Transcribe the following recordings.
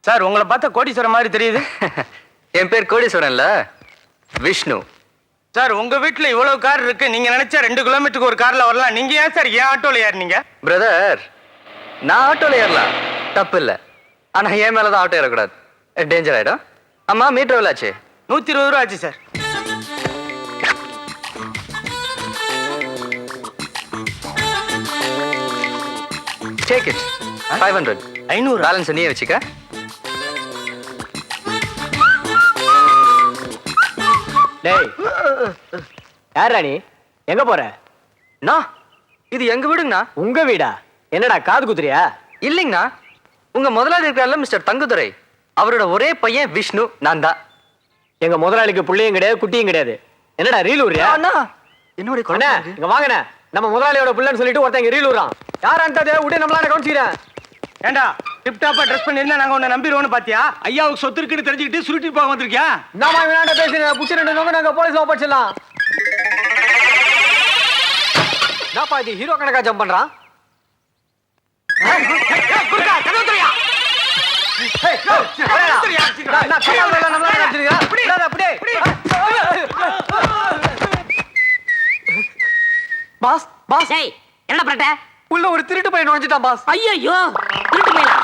Sir உங்களை பார்த்தா கோடீஸ்வரன் மாதிரி தெரியுது. என் பேர் கோடீஸ்வரன் இல்ல, விஷ்ணு. சார் உங்க வீட்டுல இவ்வளவு கார் இருக்கு, நீங்க நினைச்சா 2 கிலோமீட்டருக்கு ஒரு கார்ல வரலாம். நீங்க ஏன் சார் ஏன் ஆட்டோல ஏறினீங்க? பிரதர், நான் ஆட்டோல ஏறலாம், தப்பு இல்ல. ஆனா என் மேலதான் ஆட்டோ ஏறக்கூடாது, டேஞ்சர் ஆயிடும். அம்மா மீட்டர் எவ்வளவு ஆச்சு? 120 ரூபா ஆச்சு சார். Take it. 500. 500. பேலன்ஸ் நீயே வச்சுக்க. டேய், யாரா நீ? எங்க போற? நான் இது எங்க வீடுங்கண்ணா. உங்க வீடா? என்னடா காது குத்துறியா? இல்லைங்கண்ணா, உங்க முதலாளி இருக்கிறார்ல மிஸ்டர் தங்குதுரை, அவரோட ஒரே பையன் விஷ்ணு, நான் தான். எங்க முதலாளிக்கு புள்ளையும் கிடையாது, குட்டியும் கிடையாது. என்னடா ரீல் ஊரியா? என்னோட அண்ணா இங்க வாங்கண்ணே, நம்ம முதலாளியோட புள்ளன்னு சொல்லிட்டு ஒருத்தங்க ரீல் ஊறான். யாரான்றது உடனே நம்மளால கவனிச்சுக்கிறேன். ஏண்டா டிப் டாப்பா ட்ரெஸ் பண்ணிருந்தா நாங்க உன்னை நம்பிடுவோம்னு பாத்தியா? ஐயாவுக்கு சொத்து இருக்குன்னு தெரிஞ்சுக்கிட்டு சுருட்டி போக வந்திருக்கியா? நாம வேணாண்ட பேசுங்க, புடிச்சு 2 நோங்க நாங்க போலீஸ்ல ஒப்படைச்சிடலாம். நாப்பா இது ஹீரோ கணக்கா ஜம்ப் பண்றான். பாஸ் பாஸ், என்ன பிரட்ட? உள்ள ஒரு திருட்டு பையன் நுழைஞ்சிட்டான் பாஸ். ஐயோ, திருட்டு பையனா?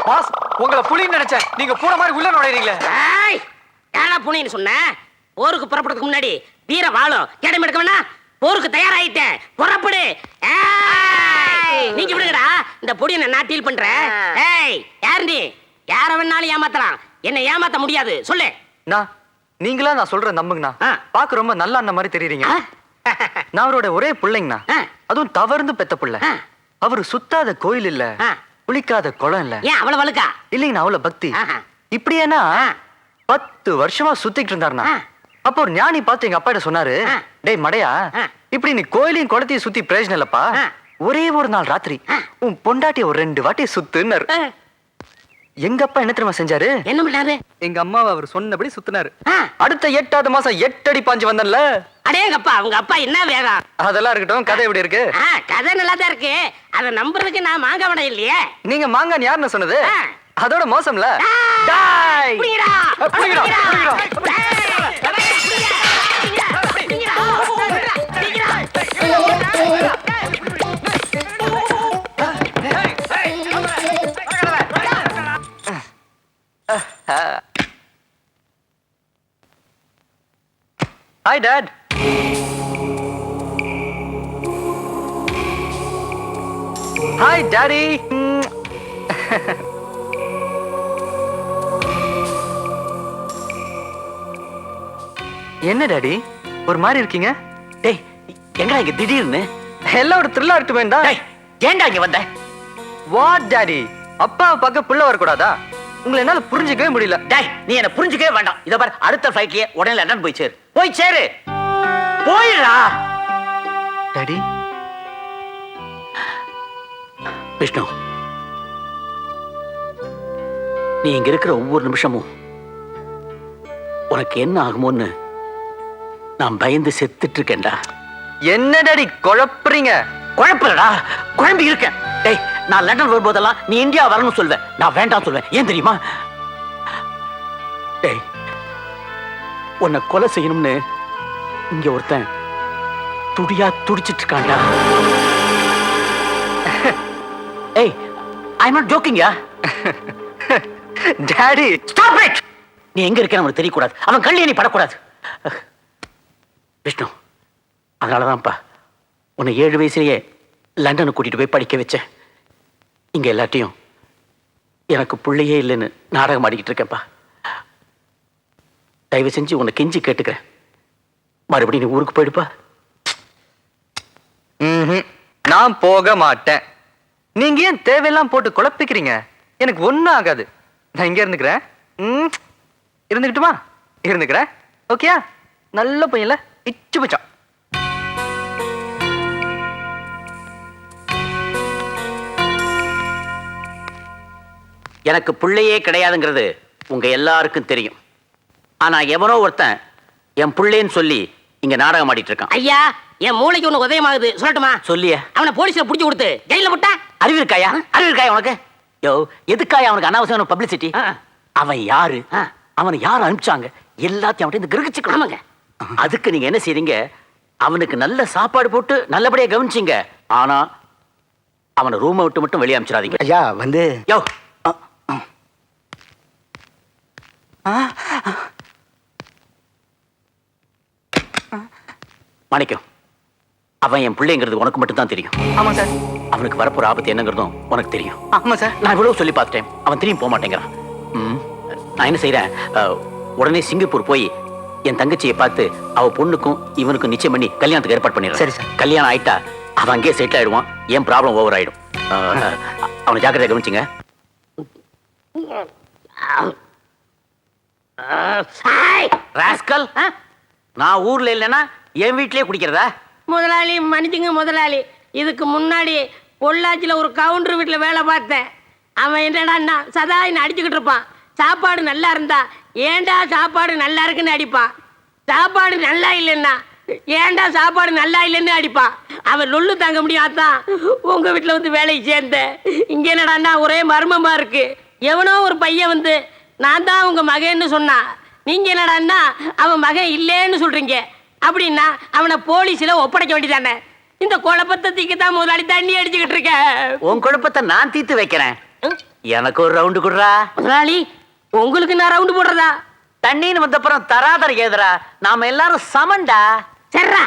பாஸ் உங்களை புலின்னு நினைச்சேன், நீங்க பூனை மாதிரி உள்ள நுழைறீங்களே. ஏய், ஏனா புனின்னு சொன்ன? போருக்கு புறப்படுறதுக்கு முன்னாடி வீர வாழும் கேடம் எடுக்க வேணா? போருக்கு தயாராயிட்டேன், புறப்படு. நீங்க விடுங்கடா, இந்த பொடியை நான் டீல் பண்றேன். ஏய், யார் நீ? யார வேணாலும் ஏமாத்தலாம், என்ன ஏமாத்த முடியாது, சொல்லு. நீங்களா நான் சொல்றேன் நம்புங்கண்ணா. பாக்க ரொம்ப நல்ல அண்ணன் மாதிரி தெரியுறீங்க. நான் அவரோட ஒரே பிள்ளைங்கண்ணா, அதுவும் தவறுந்து பெத்த பிள்ளை. அவரு சுத்தாத கோயில் இல்ல, குளிக்காத குளம் இல்ல. ஏன் அவ்வளவு வழுக்கா? இல்லைங்கண்ணா, அவ்வளவு பக்தி. இப்படியேனா 10 வருஷமா சுத்திட்டு இருந்தாருண்ணா. அப்போ ஒரு ஞானி பார்த்து எங்க அப்பா கிட்ட சொன்னாரு, டேய் மடையா, இப்படி நீ கோயிலையும் குளத்தையும் சுத்தி பிரயோஜனம் இல்லப்பா, ஒரே ஒரு நாள் ராத்திரி உன் பொண்டாட்டிய ஒரு 2 வாட்டி சுத்துன்னாரு. எங்க அப்பா என்ன தெரியுமா செஞ்சாரு? என்ன பண்ணாரு? எங்க அம்மாவை அவர் சொன்னபடி சுத்தினாரு. அடுத்த 8வது மாசம் 8 அடி பாஞ்சு வந்தன்ல. அடேங்கப்பா, உங்க அப்பா என்ன வேகம். அதெல்லாம் இருக்கட்டும், கதை எப்படி இருக்கு? கதை நல்லா தான் இருக்கு, அதை நம்புறதுக்கு நான் மாங்க விட இல்லையே. நீங்க மாங்கான் யாருன்னு சொன்னது? அதோட மோசம்ல. Hi, Dad. Hi, Daddy. என்ன டாடி ஒரு மாதிரி இருக்கீங்க? டேய், எங்கடா இங்க திடீர்னு? எல்லாம் ஒரு த்ரில்லா இருக்குமே தான். டேய், ஏன்டா இங்க வந்த? வாட் டாடி, அப்பாவை பார்க்க புள்ள வரக்கூடாதா? உங்களை என்னால புரிஞ்சுக்கவே முடியல. டேய், நீ என்ன புரிஞ்சுக்கவே வேண்டாம். இத பாரு, அடுத்த ஃளைட்லயே உடனே லண்டன் போய் சேரு. போய் சேரு, போயிடா. டாடி, விஷ்ணு, நீ இங்க இருக்கிற ஒவ்வொரு நிமிஷமும் உனக்கு என்ன ஆகுமோன்னு நான் பயந்து செத்துட்டு இருக்கேன்டா. என்ன டாடி குழப்புறீங்க? குழப்பலடா, குழம்பி இருக்கேன். டேய், நான் லண்டன் வரும்போதெல்லாம் நீ இந்தியா வரணும்னு சொல்வேன், நான் வேண்டாம் சொல்வேன். ஏன் தெரியுமா? டேய், உன்னை கொலை செய்யணும்னு இங்க ஒருத்தன் துடியா துடிச்சிட்டு இருக்கான்டா. ஏய், ஐ அம் நாட் ஜோக்கிங் யா. Daddy stop it. நீ எங்க இருக்கேன்னு அவனுக்கு தெரியக்கூடாது, அவன் கண்ணிலே நீ படக்கூடாது. விஷ்ணு, அதனாலதான்ப்பா உன்னை 7 வயசுலயே லண்டனுக்கு கூட்டிட்டு போய் படிக்க வச்சேன். இங்க எல்லாத்தையும் எனக்கு பிள்ளையே இல்லைன்னு நாடகம் ஆடிக்கிட்டு இருக்கேன்ப்பா. தயவு செஞ்சு உன்னை கெஞ்சி கேட்டுக்கிறேன், மறுபடியும் நீ ஊருக்கு போயிடுப்பா. நான் போக மாட்டேன். நீங்க ஏன் தேவையெல்லாம் போட்டு குழப்பிக்கிறீங்க? எனக்கு ஒன்னும் ஆகாது. நான் இங்க இருந்துக்கிறேன். இருந்துக்கிட்டுமா? இருந்துக்கிறேன். ஓகே, நல்ல பையன்ல, இச்சு பச்சான். எனக்கு பிள்ளையே கிடையாதுங்கிறது உங்க எல்லாருக்கும் தெரியும். ஆனா எவனோ ஒருத்தன் என் பிள்ளைன்னு சொல்லி இங்க நாடகம் ஆடிட்டு இருக்கான். ஐயா, என் மூளைக்கு ஒண்ணு உதயமாகுது சொல்லட்டுமா? சொல்லியே. அவனை போலீஸ்ல புடிச்சு கொடுத்து ஜெயில விட்டா. அறிவு இருக்காயா? அறிவு இருக்காயா உனக்கு? யோ, எதுக்காயா அவனுக்கு அனாவசியமான பப்ளிசிட்டி? அவன் யாரு, அவனை யார் அனுப்பிச்சாங்க, எல்லாத்தையும் அவன்கிட்ட கிரகிச்சுக்கணும். ஆமாங்க. அதுக்கு நீங்க என்ன செய்றீங்க? அவனுக்கு நல்ல சாப்பாடு போட்டு நல்லபடியா கவனிச்சிங்க. ஆனா அவனை ரூமை விட்டு மட்டும் வெளியே அனுப்பிச்சிடாதீங்க. ஐயா வந்து யோ, மாணிக்கம், அவன் என் பிள்ளைங்கிறது உனக்கு மட்டும் தான் தெரியும். ஆமா சார். அவனுக்கு வரப்போற ஆபத்து என்னங்கிறதும் உனக்கு தெரியும். ஆமா சார். நான் இவ்வளவு சொல்லி பார்த்துட்டேன், அவன் திரும்பி போக மாட்டேங்கிறான். நான் என்ன செய்யறேன், உடனே சிங்கப்பூர் போய் என் தங்கச்சியை பார்த்து அவ பொண்ணுக்கும் இவனுக்கும் நிச்சயம் பண்ணி கல்யாணத்துக்கு ஏற்பாடு பண்ணிடுறேன். சரி சார். கல்யாணம் ஆயிட்டா அவன் அங்கேயே செட்டில் ஆயிடுவான், என் ப்ராப்ளம் ஓவர் ஆயிடும். அவனை ஜாக்கிரதையா கவனிச்சுங்க. ராஸ்கல், நான் ஊர்ல இல்லைன்னா என் வீட்லயே குடிக்கிறதா? முதலாளி மன்னிச்சுங்க முதலாளி, இதுக்கு முன்னாடி பொள்ளாச்சியில ஒரு கவுண்டர் வீட்டுல வேலை பார்த்தேன். அவன் என்னடான்னா சதா என்ன அடிச்சுக்கிட்டு இருப்பான். சாப்பாடு நல்லா இருந்தா ஏண்டா சாப்பாடு நல்லா இருக்குன்னு அடிப்பான். சாப்பாடு நல்லா இல்லைன்னா ஏண்டா சாப்பாடு நல்லா இல்லைன்னு அடிப்பான். அவன் லொல்லு தாங்க முடியாதான் உங்க வீட்டுல வந்து வேலைக்கு சேர்ந்தேன். இங்க என்னடான்னா ஒரே மர்மமா இருக்கு. எவனோ ஒரு பையன் வந்து நான் தான் உங்க மகன்னு சொன்னான். நீங்க என்னடான்னா அவன் மகன் இல்லேன்னு சொல்றீங்க. அப்படின்னா அவனை போலீஸ்ல ஒப்படைக்க வேண்டியதானே. இந்த குழப்பத்தை தீக்கத்தான் முதலாளி தண்ணி அடிச்சுக்கிட்டு இருக்க. உன் குழப்பத்தை நான் தீர்த்து வைக்கிறேன். எனக்கு ஒரு ரவுண்டு குடுறா. முதலாளி உங்களுக்கு நான் ரவுண்டு போடுறதா? தண்ணின்னு வந்தப்புறம் தராதர ஏதுரா, நாம எல்லாரும் சமண்டா. சரிடா.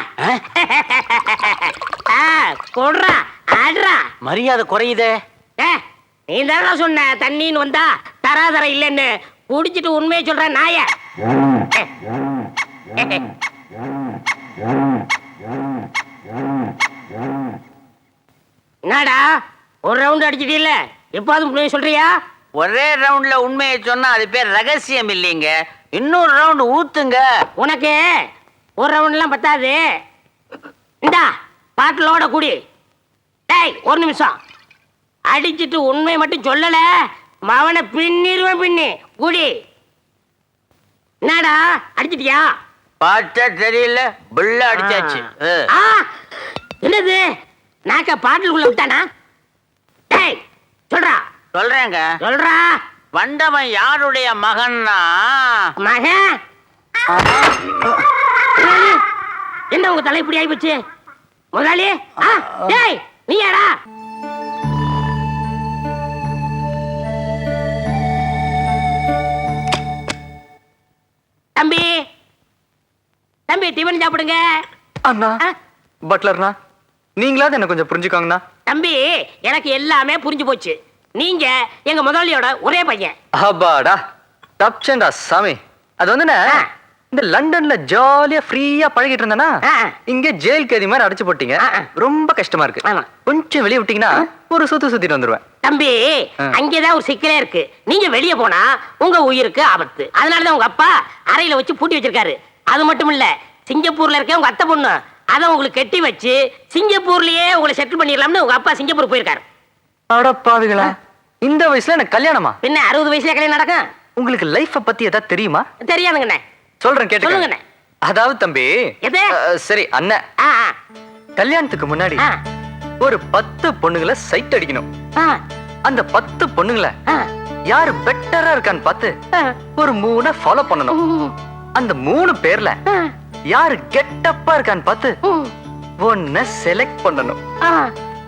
கொடுறா ஆடுறா. மரியாதை குறையுதே. நீ தானே சொன்ன தண்ணின்னு வந்தா தராதர இல்லைன்னு. குடிச்சிட்டு உண்மையை சொல்ற நாய. என்னடா ஒரு ரவுண்ட் அடிச்சிட்டீல்ல, எப்பாவது உண்மையை சொல்றியா? ஒரே ரவுண்ட்ல உண்மையை சொன்னா அது பேர் ரகசியம் இல்லைங்க. இன்னொரு ரவுண்ட் ஊத்துங்க. உனக்கு ஒரு ரவுண்ட்லாம் பத்தாது. இந்தா பாட்டிலோட குடி. டேய் ஒரு நிமிஷம், அடிச்சிட்டு உண்மை மட்டும் சொல்லல மவனை பின்னிருவேன். பின்னி குடி. என்னடா அடிச்சிட்டியா? பார்த்தா தெரியல, புள்ள அடிச்சாச்சு. ஆ, என்னது நாக்க பாட்டிலுக்குள்ள விட்டானா? டேய் சொல்றா. சொல்றேங்க. சொல்றா. வந்தவன் யாருடைய மகன்னா? மகன் என்ன உங்க தலை இப்படி ஆகி போச்சு முதலாளி? டேய் நீயாடா? தம்பி தம்பி டிஃபன் சாப்பிடுங்க. அண்ணா பட்லர்னா நீங்களாவது என்ன கொஞ்சம் புரிஞ்சுக்காங்கண்ணா. தம்பி எனக்கு எல்லாமே புரிஞ்சு போச்சு. நீங்க எங்க முதலாளியோட ஒரே பையன். அப்பாடா தப்சேண்டா சாமி. அது வந்துண்ணே, இந்த லண்டன்ல ஜாலியா ஃப்ரீயா பழகிட்டு இருந்தேனா, இங்க ஜெயில் கைதி மாதிரி அடைச்சு போட்டீங்க. ரொம்ப கஷ்டமா இருக்கு. கொஞ்சம் வெளியே விட்டீங்கன்னா ஒரு சுத்திட்டு வந்துருவேன். தம்பி அங்கேதான் ஒரு சிக்கலே இருக்கு. நீங்க வெளியே போனா உங்க உயிருக்கு ஆபத்து. அதனாலதான் உங்க அப்பா அறையில வச்சு பூட்டி வச்சிருக்காரு. அது மட்டும் இல்ல, சிங்கப்பூர்ல இருக்க உங்க அத்தை பொண்ணு அதை உங்களுக்கு கட்டி வச்சு சிங்கப்பூர்லயே உங்களை செட்டில் பண்ணிடலாம்னு உங்க அப்பா சிங்கப்பூர் போயிருக்காரு. அடப்பாவிகளா, இந்த வயசுல எனக்கு கல்யாணமா? பின்ன 60 வயசுல கல்யாணம் நடக்கும். உங்களுக்கு லைஃப பத்தி ஏதாவது தெரியுமா? தெரியாதுங்கண்ணே. சொல்றேன் கேட்டுக்கங்க. சொல்லுங்கண்ணே. அதாவது தம்பி, எது? சரி அண்ணன், கல்யாணத்துக்கு முன்னாடி ஒரு 10 பொண்ணுங்களை சைட் அடிக்கணும். அந்த 10 பொண்ணுங்களை யாரு பெட்டரா இருக்கான்னு பார்த்து ஒரு 3 ஃபாலோ பண்ணணும். அந்த 3 பேர்ல யாரு கெட்டப்பா இருக்கான்னு பார்த்து ஒன்ன செலக்ட் பண்ணணும்.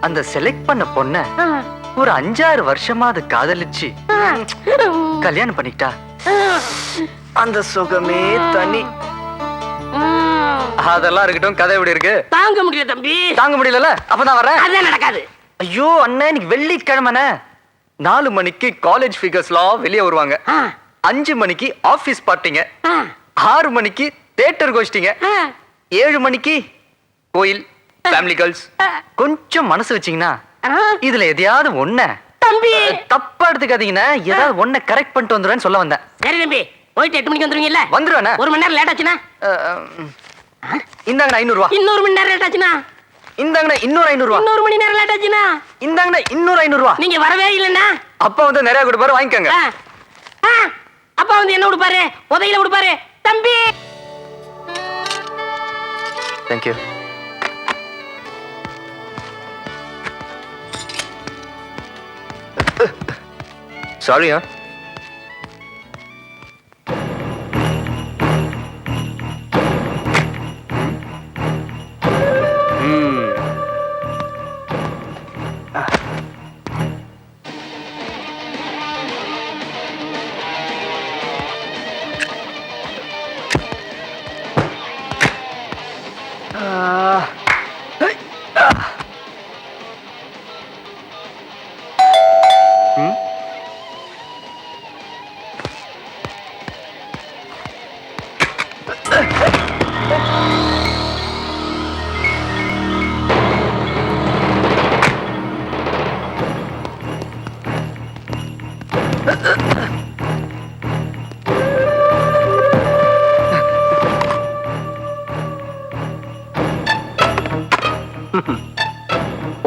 அந்த செலக்ட் பண்ண பொண்ண ஒரு 5-6 வருஷமா அது காதலிச்சு கல்யாணம் பண்ணிட்டா அந்த சுகமே தனி. அதெல்லாம் இருக்கட்டும், கதை எப்படி இருக்கு? தாங்க முடியல தம்பி. தாங்க முடியல, அப்பதான் வரேன். அதான் நடக்காது. ஐயோ அண்ணா, இன்னைக்கு வெள்ளிக்கிழமை 4 மணிக்கு காலேஜ் ஃபிகர்ஸ்லாம் வெளியே வருவாங்க. 5 மணிக்கு ஆபீஸ் பார்ட்டிங்க. 6 மணிக்கு தியேட்டர் கோஷ்டிங்க. 7 மணிக்கு கோயில் ஃபேமிலி கேர்ள்ஸ். கொஞ்சம் மனசு வச்சீங்கன்னா இதுல எதையாவது ஒண்ண தம்பி தப்பா எடுத்துக்காதீங்கன்னா ஏதாவது ஒண்ண கரெக்ட் பண்ணிட்டு வந்துருவேன்னு சொல்ல வந்தேன். சரி தம்பி, போயிட்டு 8 மணிக்கு வந்துருவீங்கல்ல? வந்துருவேண்ணா. 1 மணி நேரம் லேட் ஆச்சுன்னா இந்தாங்கண்ணா 500 ரூபா. இன்னொரு மணி நேரம் லேட் ஆச்சுன்னா இந்தாங்கண்ணா இன்னொரு 500 ரூபா. இன்னொரு மணி நேரம் லேட் ஆச்சுன்னா இந்தாங்கண்ணா இன்னொரு 500 ரூபா. நீங்க வரவே இல்லைன்னா அப்பா வந்து நிறைய கொடுப்பாரு, வாங்கிக்கோங்க. அப்பா வந்து என்ன கொடுப்பாரு? உதையில கொடுப்பாரு. தம்பி தேங்க்யூ. சாரியா.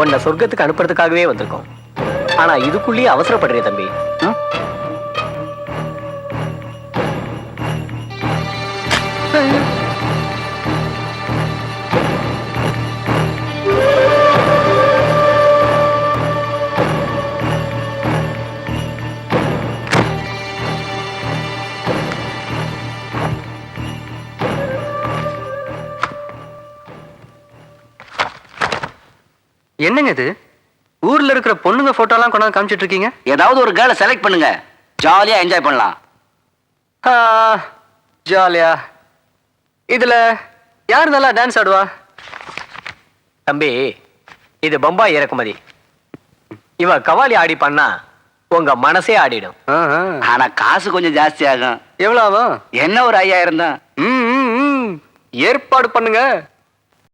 உன்னை சொர்க்கத்துக்கு அனுப்புறதுக்காகவே வந்திருக்கோம். ஆனா இதுக்குள்ளேயே அவசரப்படுறே தம்பி. என்னங்க இது? ஊர்ல இருக்கிற பொண்ணுங்க போட்டோலாம் கொண்டாந்து காமிச்சிட்டு இருக்கீங்க. ஏதாவது ஒரு கேர்ளை செலக்ட் பண்ணுங்க, ஜாலியா என்ஜாய் பண்ணலாம். ஜாலியா? இதுல யார் நல்லா டான்ஸ் ஆடுவா? தம்பி, இது பம்பாய் இறக்குமதி. இவ கவாலி ஆடி பண்ணா உங்க மனசே ஆடிடும். ஆனா காசு கொஞ்சம் ஜாஸ்தி ஆகும். எவ்வளவு ஆகும்? என்ன ஒரு 5000 தான். ஏற்பாடு பண்ணுங்க.